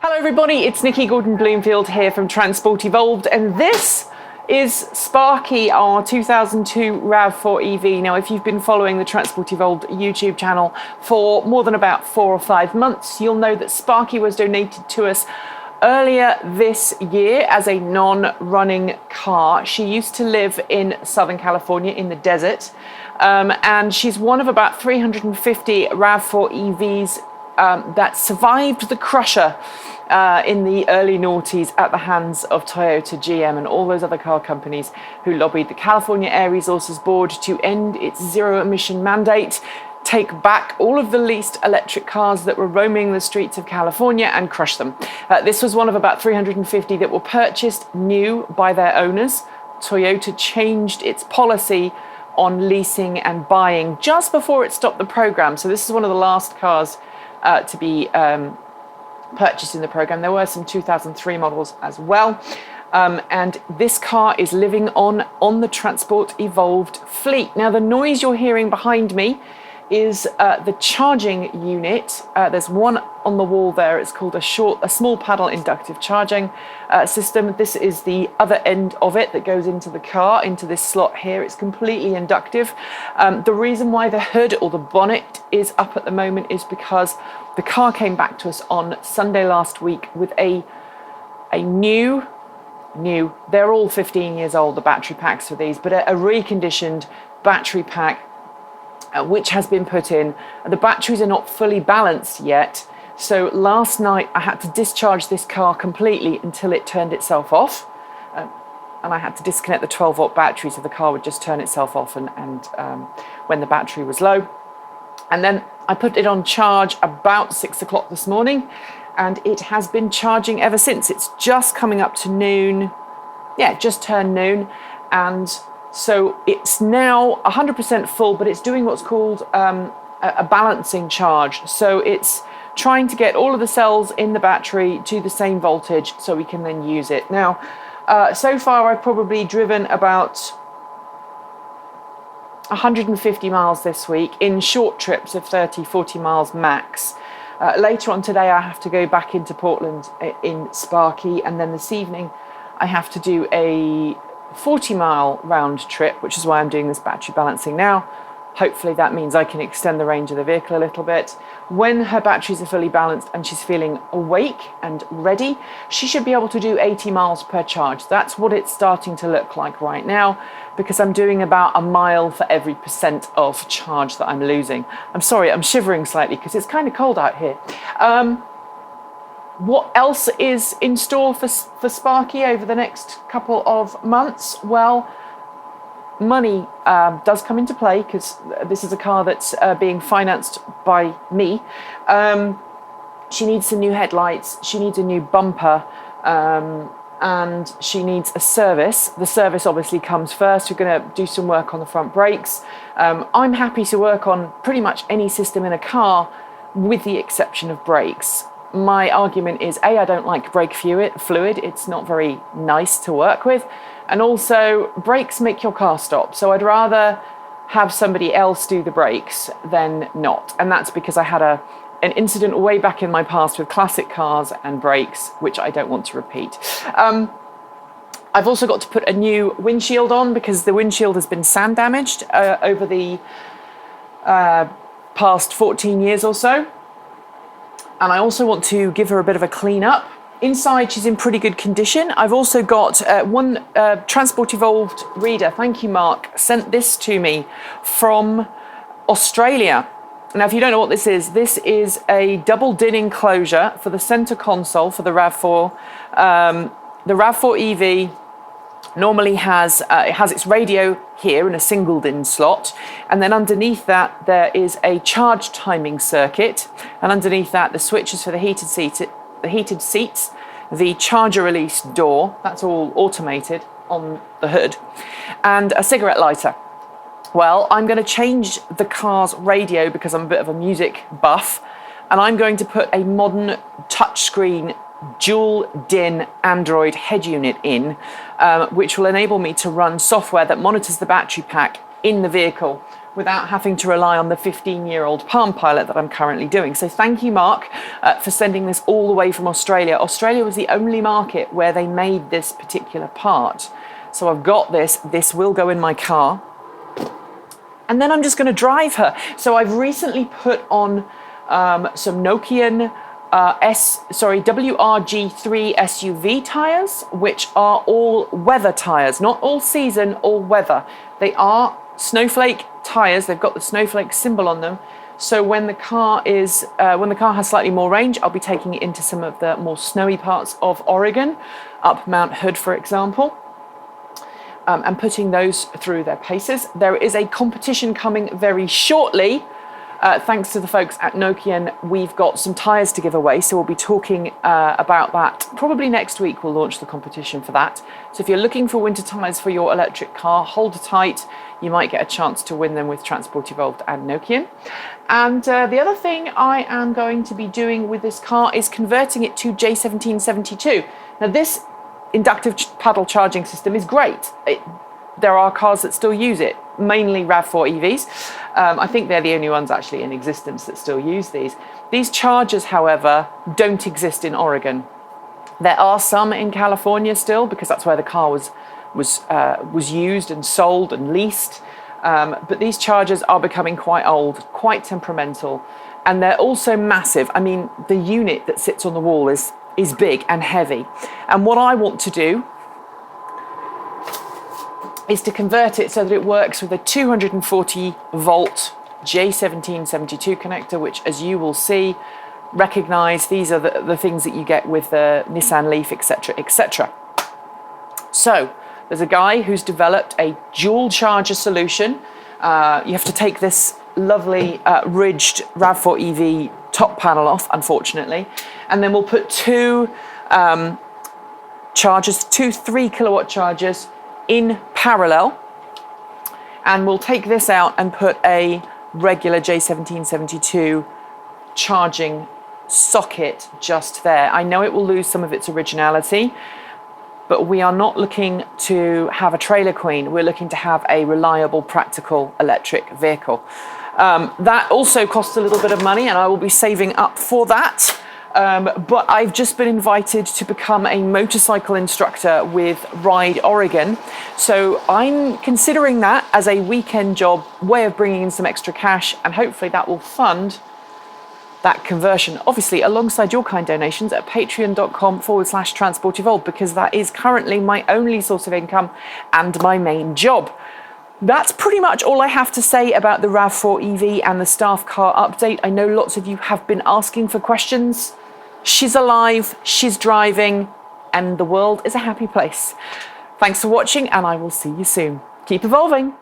Hello everybody, it's Nikki Gordon-Bloomfield here from Transport Evolved, and this is Sparky, our 2002 RAV4 EV. Now, if you've been following the Transport Evolved YouTube channel for more than about 4 or 5 months, you'll know that Sparky was donated to us earlier this year as a non-running car. She used to live in Southern California in the desert, and she's one of about 350 RAV4 EVs that survived the crusher in the early noughties at the hands of Toyota, GM and all those other car companies who lobbied the California Air Resources Board to end its zero emission mandate, take back all of the leased electric cars that were roaming the streets of California and crush them. This was one of about 350 that were purchased new by their owners. Toyota changed its policy on leasing and buying just before it stopped the program. So this is one of the last cars to be purchased in the program. There were some 2003 models as well. And this car is living on the Transport Evolved fleet. Now, the noise you're hearing behind me is the charging unit. There's one on the wall there. It's called a small paddle inductive charging system. This is the other end of it that goes into the car, into this slot here. It's completely inductive. The reason why the hood or the bonnet is up at the moment is because the car came back to us on Sunday last week with a new, they're all 15 years old, the battery packs for these, but a reconditioned battery pack which has been put in. The batteries are not fully balanced yet, so last night I had to discharge this car completely until it turned itself off, and I had to disconnect the 12-volt battery so the car would just turn itself off and when the battery was low. And then I put it on charge about 6 o'clock this morning, and it has been charging ever since. It's just coming up to noon, just turned noon, and so it's now 100% full, but it's doing what's called a balancing charge. So it's trying to get all of the cells in the battery to the same voltage so we can then use it. Now, so far I've probably driven about 150 miles this week in short trips of 30, 40 miles max. Later on today I have to go back into Portland in Sparky, and then this evening I have to do a 40-mile round trip, which is why I'm doing this battery balancing now. Hopefully that means I can extend the range of the vehicle a little bit. When her batteries are fully balanced and she's feeling awake and ready, she should be able to do 80 miles per charge. That's what it's starting to look like right now, because I'm doing about a mile for every % of charge that I'm losing. I'm sorry, I'm shivering slightly because it's kind of cold out here. What else is in store for Sparky over the next couple of months? Well, money does come into play, because this is a car that's being financed by me. She needs some new headlights, she needs a new bumper, and she needs a service. The service obviously comes first. We're going to do some work on the front brakes. I'm happy to work on pretty much any system in a car with the exception of brakes. My argument is, I don't like brake fluid. It's not very nice to work with. And also, brakes make your car stop. So I'd rather have somebody else do the brakes than not. And that's because I had an incident way back in my past with classic cars and brakes, which I don't want to repeat. I've also got to put a new windshield on because the windshield has been sand damaged over the past 14 years or so. And I also want to give her a bit of a clean up. Inside, she's in pretty good condition. I've also got one Transport Evolved reader, thank you Mark, sent this to me from Australia. Now, if you don't know what this is a double DIN enclosure for the center console for the RAV4. The RAV4 EV normally has its radio here in a single DIN slot, and then underneath that there is a charge timing circuit, and underneath that the switches for the heated seats, the charger release door, that's all automated on the hood, and a cigarette lighter. Well, I'm going to change the car's radio because I'm a bit of a music buff, and I'm going to put a modern touchscreen dual DIN Android head unit which will enable me to run software that monitors the battery pack in the vehicle without having to rely on the 15-year-old Palm Pilot that I'm currently doing. So thank you, Mark, for sending this all the way from Australia. Australia was the only market where they made this particular part. So I've got this. This will go in my car. And then I'm just going to drive her. So I've recently put on some Nokian WRG3 SUV tires, which are all weather tires, not all season, all weather. They are snowflake tires. They've got the snowflake symbol on them. So when the car has slightly more range, I'll be taking it into some of the more snowy parts of Oregon, up Mount Hood, for example, and putting those through their paces. There is a competition coming very shortly. Thanks to the folks at Nokian, we've got some tyres to give away, so we'll be talking about that. Probably next week we'll launch the competition for that. So if you're looking for winter tyres for your electric car, hold tight. You might get a chance to win them with Transport Evolved and Nokian. And the other thing I am going to be doing with this car is converting it to J1772. Now this inductive paddle charging system is great. There are cars that still use it, mainly RAV4 EVs. I think they're the only ones actually in existence that still use these. These chargers, however, don't exist in Oregon. There are some in California still, because that's where the car was used and sold and leased. But these chargers are becoming quite old, quite temperamental, and they're also massive. I mean, the unit that sits on the wall is big and heavy. And what I want to do is to convert it so that it works with a 240 volt J1772 connector, which, as you will see, recognize these are the things that you get with the Nissan Leaf, etc., etc. So there's a guy who's developed a dual charger solution. You have to take this lovely ridged RAV4 EV top panel off, unfortunately, and then we'll put two chargers, two 3 kilowatt chargers in parallel, and we'll take this out and put a regular J1772 charging socket just there. I know it will lose some of its originality, but we are not looking to have a trailer queen. We're looking to have a reliable, practical electric vehicle. That also costs a little bit of money, and I will be saving up for that. But I've just been invited to become a motorcycle instructor with Ride Oregon. So I'm considering that as a weekend job, way of bringing in some extra cash, and hopefully that will fund that conversion, obviously alongside your kind donations at patreon.com/Transport Evolved, because that is currently my only source of income and my main job. That's pretty much all I have to say about the RAV4 EV and the staff car update. I know lots of you have been asking for questions. She's alive, she's driving, and the world is a happy place. Thanks for watching, and I will see you soon. Keep evolving.